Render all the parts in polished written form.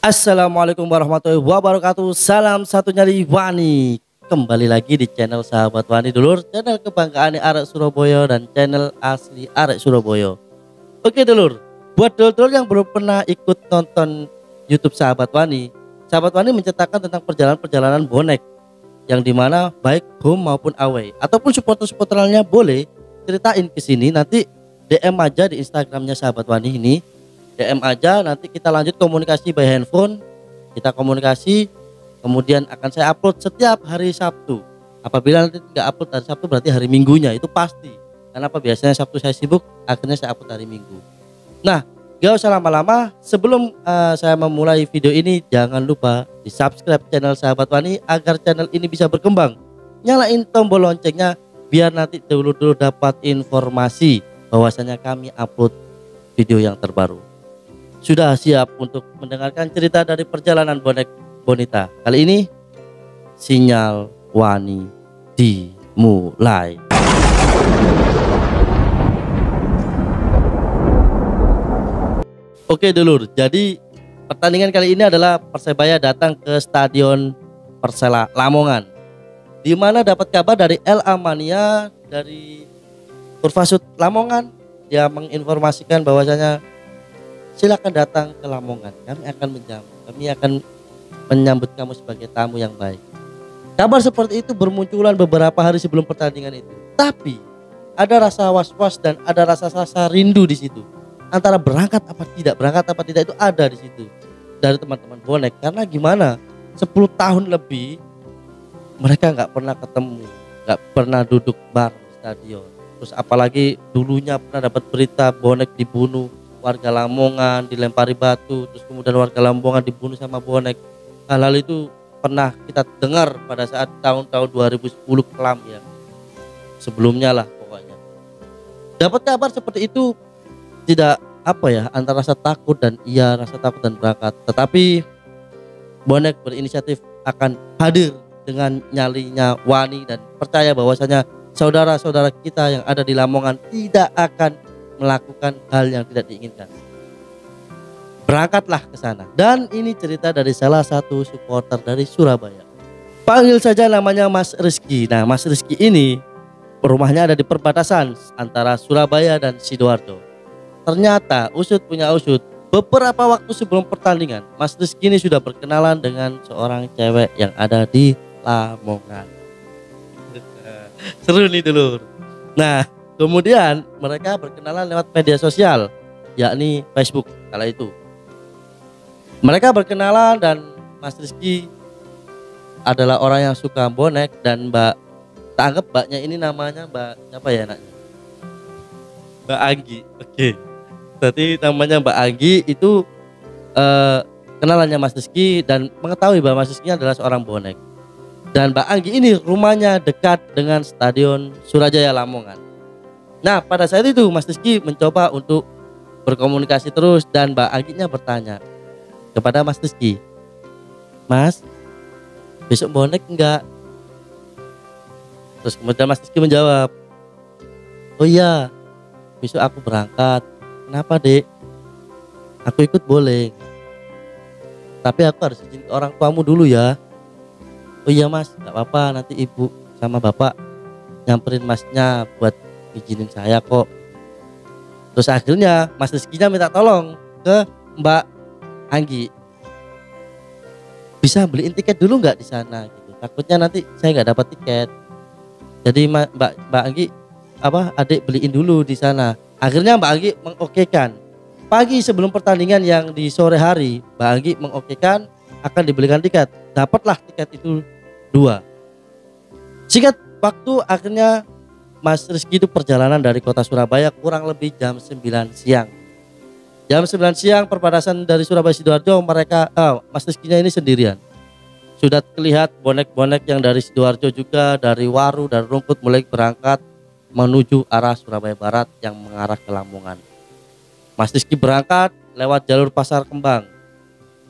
Assalamualaikum warahmatullahi wabarakatuh. Salam satu nyali Wani. Kembali lagi di channel Sahabat Wani dulur, channel kebanggaan arek Surabaya dan channel asli arek Surabaya. Oke dulur, buat dulur yang belum pernah ikut nonton YouTube Sahabat Wani menceritakan tentang perjalanan bonek yang dimana baik home maupun away ataupun supporter-supporternya boleh ceritain ke sini, nanti DM aja di Instagramnya Sahabat Wani ini. DM aja, nanti kita lanjut komunikasi by handphone. Kita komunikasi, kemudian akan saya upload setiap hari Sabtu. Apabila nanti nggak upload hari Sabtu berarti hari Minggunya, itu pasti. Karena apa, biasanya Sabtu saya sibuk, akhirnya saya upload hari Minggu. Nah, gak usah lama-lama, sebelum saya memulai video ini, jangan lupa di subscribe channel Sahabat Wani agar channel ini bisa berkembang. Nyalain tombol loncengnya biar nanti dulu dapat informasi bahwasanya kami upload video yang terbaru. Sudah siap untuk mendengarkan cerita dari perjalanan bonek bonita? Kali ini sinyal Wani dimulai. Oke dulur, jadi pertandingan kali ini adalah Persebaya datang ke Stadion Persela Lamongan, di mana dapat kabar dari El Amania dari Kurvasud Lamongan. Dia menginformasikan bahwasanya silakan datang ke Lamongan, kami akan menyambut kamu sebagai tamu yang baik. Kabar seperti itu bermunculan beberapa hari sebelum pertandingan itu. Tapi ada rasa was-was dan ada rasa rindu di situ. Antara berangkat apa tidak itu ada di situ dari teman-teman bonek. Karena gimana? 10 tahun lebih mereka nggak pernah ketemu, nggak pernah duduk bareng di stadion. Terus apalagi dulunya pernah dapat berita bonek dibunuh, warga Lamongan dilempari batu, terus kemudian warga Lamongan dibunuh sama bonek. Hal-hal itu pernah kita dengar pada saat tahun-tahun 2010 kelam ya. Sebelumnya lah pokoknya. Dapat kabar seperti itu tidak antara rasa takut dan berangkat. Tetapi bonek berinisiatif akan hadir dengan nyalinya Wani dan percaya bahwasanya saudara-saudara kita yang ada di Lamongan tidak akan melakukan hal yang tidak diinginkan. Berangkatlah ke sana. Dan ini cerita dari salah satu supporter dari Surabaya. Panggil saja namanya Mas Rizky. Nah, Mas Rizky ini rumahnya ada di perbatasan antara Surabaya dan Sidoarjo. Ternyata usut punya usut, beberapa waktu sebelum pertandingan, Mas Rizky ini sudah berkenalan dengan seorang cewek yang ada di Lamongan. Seru nih dulur. Nah, kemudian mereka berkenalan lewat media sosial, yakni Facebook kala itu. Mereka berkenalan dan Mas Rizky adalah orang yang suka bonek dan tak anggap mbaknya ini namanya Mbak siapa ya anaknya? Mbak Anggi. Oke. Berarti namanya Mbak Anggi itu kenalannya Mas Rizky dan mengetahui bahwa Mas Rizky adalah seorang bonek. Dan Mbak Anggi ini rumahnya dekat dengan Stadion Surajaya Lamongan. Nah, pada saat itu Mas Rizky mencoba untuk berkomunikasi terus dan Mbak Angginya bertanya kepada Mas Rizky, "Mas, besok bonek enggak?" Terus kemudian Mas Rizky menjawab, "Oh iya, besok aku berangkat." "Kenapa, Dek?" "Aku ikut boleh, tapi aku harus izin ke orang tuamu dulu ya." "Oh iya Mas, enggak apa-apa, nanti ibu sama bapak nyamperin masnya buat izinin saya kok." Terus akhirnya Mas Rizky-nya minta tolong ke Mbak Anggi, "Bisa beliin tiket dulu nggak di sana gitu, takutnya nanti saya nggak dapat tiket." Jadi Mbak Anggi adik beliin dulu di sana. Akhirnya Mbak Anggi mengokekan. Pagi sebelum pertandingan yang di sore hari, Mbak Anggi mengokekan akan dibelikan tiket. Dapatlah tiket itu 2. Singkat waktu akhirnya Mas Rizky itu perjalanan dari kota Surabaya kurang lebih jam 9 siang. Jam 9 siang perbatasan dari Surabaya Sidoarjo, Mas Rizky-nya ini sendirian. Sudah terlihat bonek-bonek yang dari Sidoarjo juga, dari Waru, dari Rungkut mulai berangkat menuju arah Surabaya Barat yang mengarah ke Lamongan. Mas Rizky berangkat lewat jalur Pasar Kembang,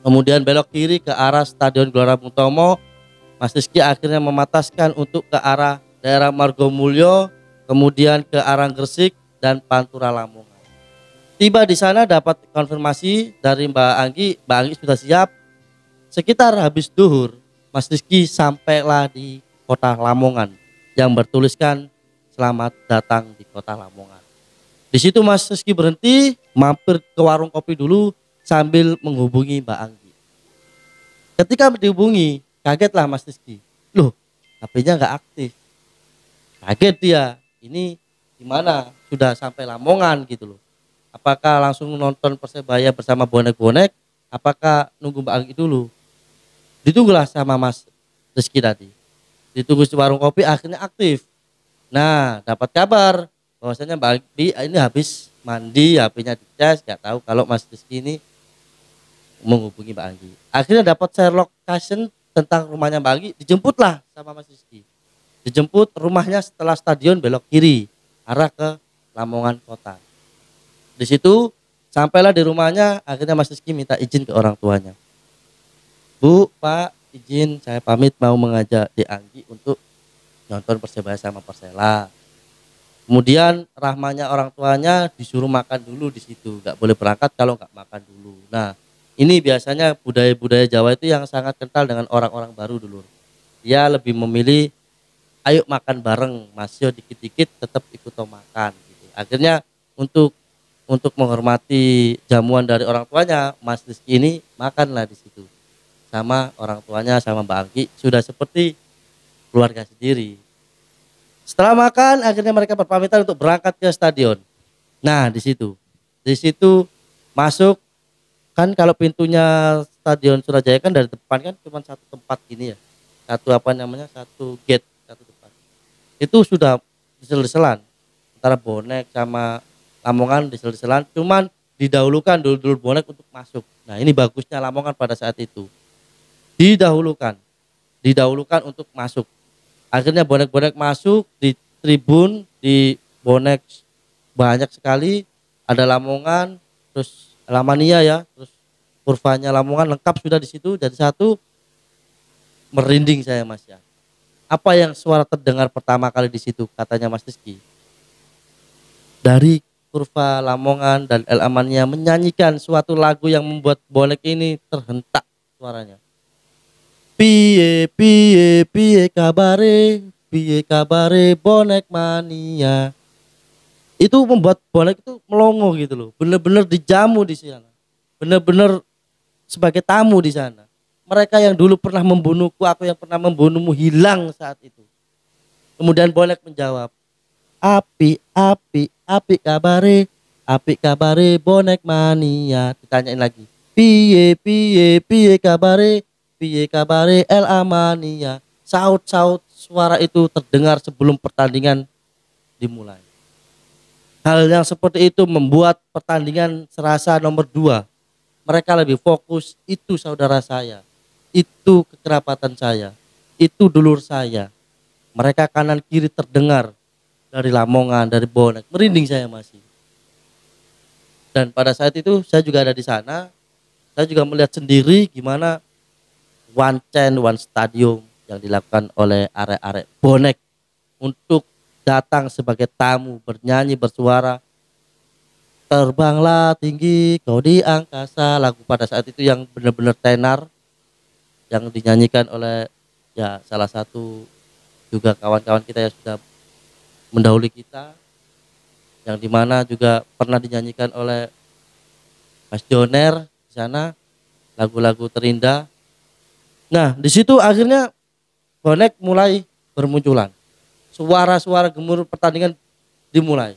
kemudian belok kiri ke arah Stadion Gelora Bung Tomo. Mas Rizky akhirnya memataskan untuk ke arah daerah Margomulyo, kemudian ke arah Gresik dan Pantura Lamongan. Tiba di sana dapat konfirmasi dari Mbak Anggi sudah siap Sekitar habis duhur, Mas Rizky sampailah di kota Lamongan yang bertuliskan selamat datang di kota Lamongan. Di situ Mas Rizky berhenti, mampir ke warung kopi dulu sambil menghubungi Mbak Anggi. Ketika dihubungi, kagetlah Mas Rizky. Loh, HP-nya nggak aktif. Kaget dia. Ini gimana? Sudah sampai Lamongan gitu loh. Apakah langsung nonton Persebaya bersama bonek-bonek? Apakah nunggu Mbak Anggi dulu? Ditunggulah sama Mas Rizky tadi. Ditunggu di warung kopi, akhirnya aktif. Nah, dapat kabar bahwasanya Mbak Anggi ini habis mandi, HP-nya dicas, nggak tahu kalau Mas Rizky ini menghubungi Mbak Anggi. Akhirnya dapat share location tentang rumahnya Mbak Anggi, dijemputlah sama Mas Rizky. Dijemput rumahnya setelah stadion belok kiri, arah ke Lamongan kota. Di situ sampailah di rumahnya, akhirnya Mas Rizky minta izin ke orang tuanya. Bu, Pak, izin saya pamit mau mengajak Dek Anggi untuk nonton Persebaya sama Persela. Kemudian rahmanya orang tuanya disuruh makan dulu di situ, nggak boleh berangkat kalau nggak makan dulu. Nah, ini biasanya budaya-budaya Jawa itu yang sangat kental dengan orang-orang baru dulu. Dia lebih memilih, ayo makan bareng, Mas Yo dikit-dikit tetap ikut makan. Gitu. Akhirnya untuk menghormati jamuan dari orang tuanya, Mas Rizky ini makanlah di situ sama orang tuanya, sama Mbak Anggi, sudah seperti keluarga sendiri. Setelah makan, akhirnya mereka berpamitan untuk berangkat ke stadion. Nah, di situ masuk, kan kalau pintunya Stadion Surajaya kan dari depan kan cuma satu tempat gini ya, satu gate, satu tempat. Itu sudah disel-selan antara bonek sama Lamongan, disel-selan, cuman didahulukan dulu bonek untuk masuk. Nah, ini bagusnya Lamongan pada saat itu. Didahulukan untuk masuk. Akhirnya bonek-bonek masuk di tribun, di bonek banyak sekali, ada Lamongan, terus Lamania ya, terus kurvanya Lamongan lengkap sudah di situ. Jadi satu, merinding saya Mas ya. Apa yang suara terdengar pertama kali di situ katanya Mas Rizky? Dari kurva Lamongan dan El Amania menyanyikan suatu lagu yang membuat bonek ini terhentak suaranya. Piye piye piye kabare bonek mania. Itu membuat bonek itu melongo gitu loh. Bener-bener dijamu di sana. Bener-bener sebagai tamu di sana. Mereka yang dulu pernah membunuhku, aku yang pernah membunuhmu hilang saat itu. Kemudian bonek menjawab, api kabare bonek mania. Ditanyain lagi, piye kabare El Amania. Saut-saut suara itu terdengar sebelum pertandingan dimulai. Hal yang seperti itu membuat pertandingan serasa nomor 2. Mereka lebih fokus, itu saudara saya, itu kekerabatan saya, itu dulur saya. Mereka kanan kiri terdengar dari Lamongan, dari bonek, merinding saya masih. Dan pada saat itu saya juga ada di sana, saya juga melihat sendiri gimana one chant, one stadium yang dilakukan oleh arek-arek bonek untuk datang sebagai tamu, bernyanyi, bersuara. Terbanglah tinggi kau di angkasa, lagu pada saat itu yang benar-benar tenar, yang dinyanyikan oleh ya salah satu juga kawan-kawan kita yang sudah mendahului kita, yang dimana juga pernah dinyanyikan oleh Mas Joner di sana, lagu-lagu terindah. Nah, di situ akhirnya bonek mulai bermunculan. Suara-suara gemuruh pertandingan dimulai.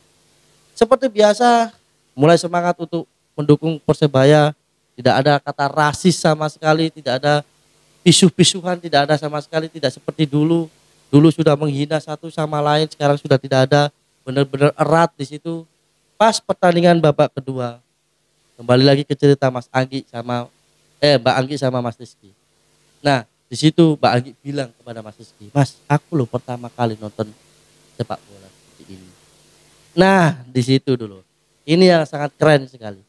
Seperti biasa, mulai semangat untuk mendukung Persebaya. Tidak ada kata rasis sama sekali, tidak ada pisuh-pisuhan, tidak ada sama sekali, tidak seperti dulu. Dulu sudah menghina satu sama lain, sekarang sudah tidak ada. Benar-benar erat di situ. Pas pertandingan babak kedua, kembali lagi ke cerita Mbak Anggi sama Mas Rizky. Nah, di situ Mbak Anggi bilang kepada Mas Rizky, Mas, aku loh pertama kali nonton sepak bola seperti ini. Nah, di situ dulu. Ini yang sangat keren sekali.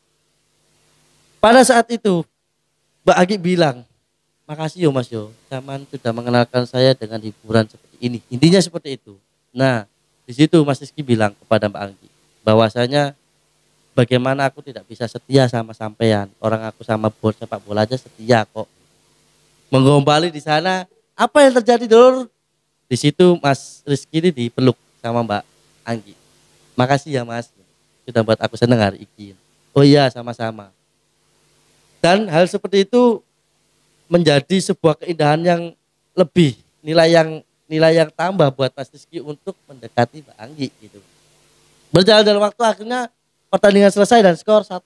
Pada saat itu, Mbak Anggi bilang, makasih yo Mas yo, Saman sudah mengenalkan saya dengan hiburan seperti ini. Intinya seperti itu. Nah, di situ Mas Rizky bilang kepada Mbak Anggi, bahwasanya bagaimana aku tidak bisa setia sama sampean. Orang aku sama sepak bola aja setia kok. menggombali di sana. Apa yang terjadi dulur? Di situ Mas Rizky ini dipeluk sama Mbak Anggi. Makasih ya Mas, sudah buat aku seneng hari ini. Oh iya sama-sama. Dan hal seperti itu menjadi sebuah keindahan yang lebih, nilai yang tambah buat Mas Rizky untuk mendekati Mbak Anggi gitu. Berjalan dalam waktu akhirnya pertandingan selesai dan skor 1-1.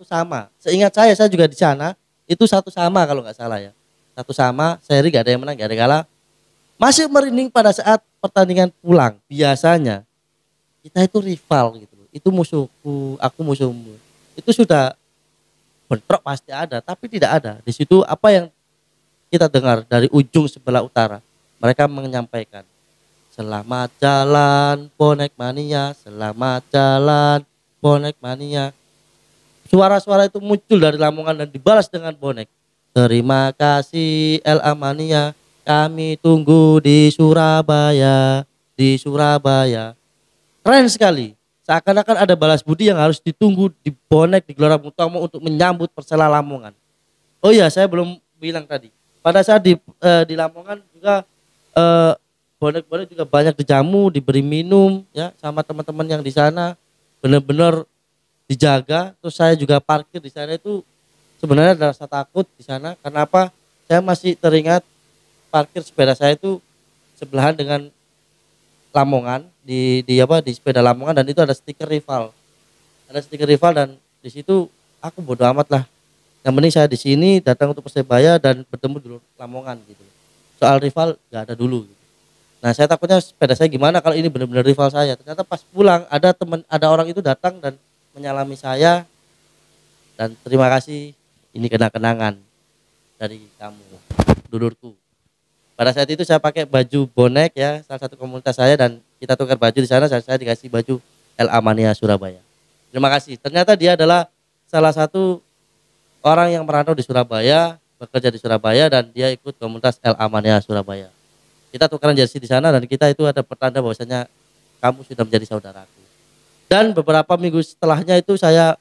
Seingat saya juga di sana itu 1-1 kalau nggak salah ya. 1-1, seri gak ada yang menang, gak ada yang kalah. Masih merinding pada saat pertandingan pulang. Biasanya kita itu rival gitu. Itu musuhku, aku musuhmu. Itu sudah bentrok pasti ada, tapi tidak ada. Di situ apa yang kita dengar dari ujung sebelah utara, mereka menyampaikan, selamat jalan bonek mania, selamat jalan bonek mania. Suara-suara itu muncul dari Lamongan dan dibalas dengan bonek. Terima kasih LA Mania, kami tunggu di Surabaya, di Surabaya. Keren sekali. Seakan-akan ada balas budi yang harus ditunggu di bonek di Gelora Bung Tomo untuk menyambut Persela Lamongan. Oh iya, saya belum bilang tadi. Pada saat di Lamongan juga eh, bonek-bonek juga banyak dijamu, diberi minum ya sama teman-teman yang di sana. Benar-benar dijaga. Terus saya juga parkir di sana itu sebenarnya ada rasa takut di sana. Kenapa? Saya masih teringat parkir sepeda saya itu sebelahan dengan Lamongan di sepeda Lamongan dan itu ada stiker rival. Ada stiker rival dan di situ aku bodo amat lah. Yang penting saya di sini datang untuk Persebaya dan bertemu dulu Lamongan gitu. Soal rival nggak ada dulu. Gitu. Nah saya takutnya sepeda saya gimana kalau ini benar-benar rival saya. Ternyata pas pulang ada orang itu datang dan menyalami saya dan terima kasih, ini kenang-kenangan dari kamu dulurku. Pada saat itu saya pakai baju bonek ya salah satu komunitas saya dan kita tukar baju di sana dan saya dikasih baju LA Mania Surabaya. Terima kasih. Ternyata dia adalah salah satu orang yang merantau di Surabaya, bekerja di Surabaya dan dia ikut komunitas LA Mania Surabaya. Kita tukaran jersey di sana dan kita itu ada pertanda bahwasanya kamu sudah menjadi saudaraku. Dan beberapa minggu setelahnya itu saya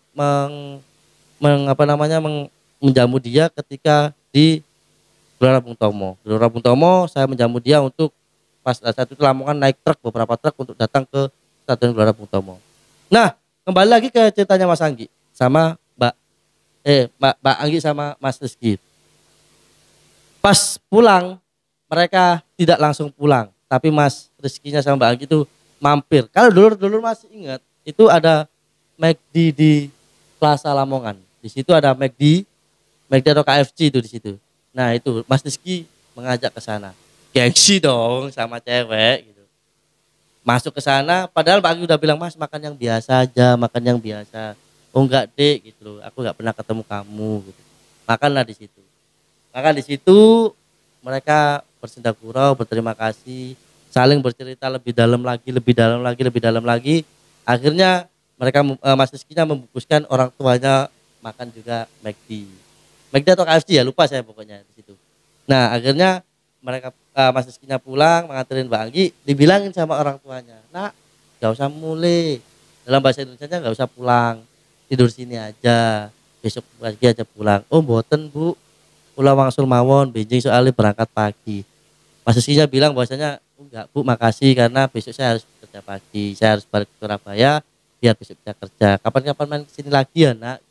menjamu dia ketika di Gelora Bung Tomo. Gelora Bung Tomo saya menjamu dia untuk pas saat itu Lamongan naik truk beberapa truk untuk datang ke Stadion Gelora Bung Tomo. Nah, kembali lagi ke ceritanya Mas Anggi sama Mbak Anggi sama Mas Rizky. Pas pulang mereka tidak langsung pulang, tapi Mas Rizkynya sama Mbak Anggi itu mampir. Kalau dulu masih ingat, itu ada McD di Plaza Lamongan. Di situ ada McD atau KFC itu di situ. Nah itu Mas Rizky mengajak ke sana. Gengsi dong sama cewek gitu. Masuk ke sana, padahal Mbak Anggi udah bilang Mas makan yang biasa aja, makan yang biasa. Oh enggak dek gitu loh, aku enggak pernah ketemu kamu gitu. Makanlah di situ. Makan di situ mereka bersenda gurau, berterima kasih, saling bercerita lebih dalam lagi, lebih dalam lagi, lebih dalam lagi. Akhirnya mereka Mas Rizky-nya membungkuskan orang tuanya makan juga McD atau KFC ya lupa saya pokoknya di situ. Nah akhirnya mereka Mas Rizky-nya pulang menganterin Mbak Anggi, dibilangin sama orang tuanya, nak gak usah mulai dalam bahasa Indonesia gak usah pulang, tidur sini aja, besok pagi aja pulang. Oh mboten bu, pulang wangsul mawon, benjing soalnya berangkat pagi. Mas Rizky-nya bilang bahwasanya enggak bu makasih karena besok saya harus kerja pagi, saya harus balik ke Surabaya biar besok bisa kerja. Kapan-kapan main kesini lagi ya nak.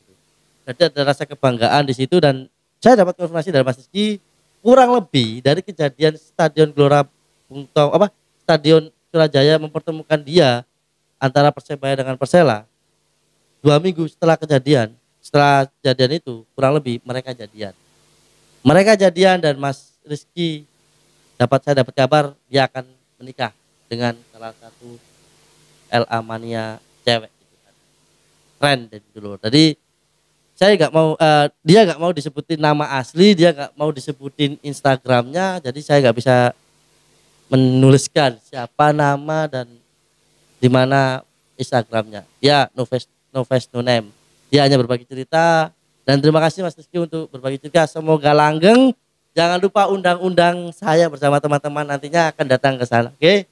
Jadi ada rasa kebanggaan di situ dan saya dapat konfirmasi dari Mas Rizky kurang lebih dari kejadian Stadion Gelora Bung Tomo Stadion Surajaya mempertemukan dia antara Persebaya dengan Persela 2 minggu setelah kejadian itu kurang lebih mereka jadian dan Mas Rizky saya dapat kabar dia akan menikah dengan salah satu LA Mania cewek gitu kan. Keren dulu. Tadi saya nggak mau dia nggak mau disebutin nama asli, dia nggak mau disebutin Instagramnya, jadi saya nggak bisa menuliskan siapa nama dan di mana Instagramnya. Ya no face no name. Dia hanya berbagi cerita dan terima kasih Mas Rizky untuk berbagi cerita. Semoga langgeng. Jangan lupa undang-undang saya bersama teman-teman nantinya akan datang ke sana. Oke?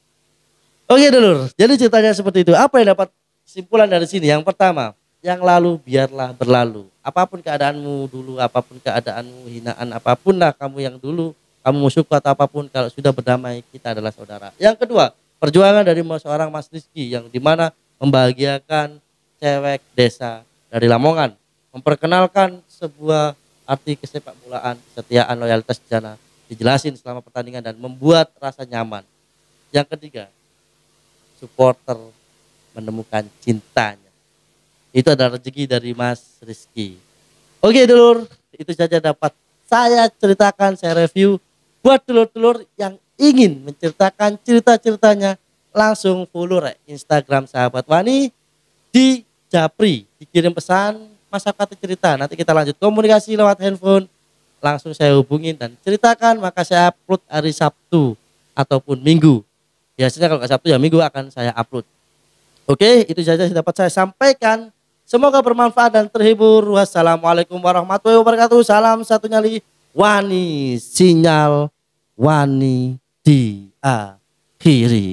Oke dulur. Jadi ceritanya seperti itu. Apa yang dapat kesimpulan dari sini? Yang pertama, yang lalu biarlah berlalu. Apapun keadaanmu dulu, apapun keadaanmu, hinaan apapun lah kamu yang dulu, kamu musuhku atau apapun, kalau sudah berdamai kita adalah saudara. Yang kedua, perjuangan dari seorang Mas Rizky yang dimana membahagiakan cewek desa dari Lamongan, memperkenalkan sebuah arti kesepak bolaan, kesetiaan, loyalitas di sana, dijelasin selama pertandingan dan membuat rasa nyaman. Yang ketiga, supporter menemukan cintanya. Itu adalah rezeki dari Mas Rizky. Oke dulur, itu saja dapat saya ceritakan, saya review. Buat dulur-dulur yang ingin menceritakan cerita-ceritanya, langsung follow Instagram Sahabat Wani di Japri. Dikirim pesan, masa kata cerita. Nanti kita lanjut komunikasi lewat handphone. Langsung saya hubungin dan ceritakan, maka saya upload hari Sabtu ataupun Minggu. Biasanya kalau nggak Sabtu ya Minggu akan saya upload. Oke, itu saja yang dapat saya sampaikan. Semoga bermanfaat dan terhibur. Wassalamualaikum warahmatullahi wabarakatuh. Salam satu nyali Wani, sinyal Wani diakhiri.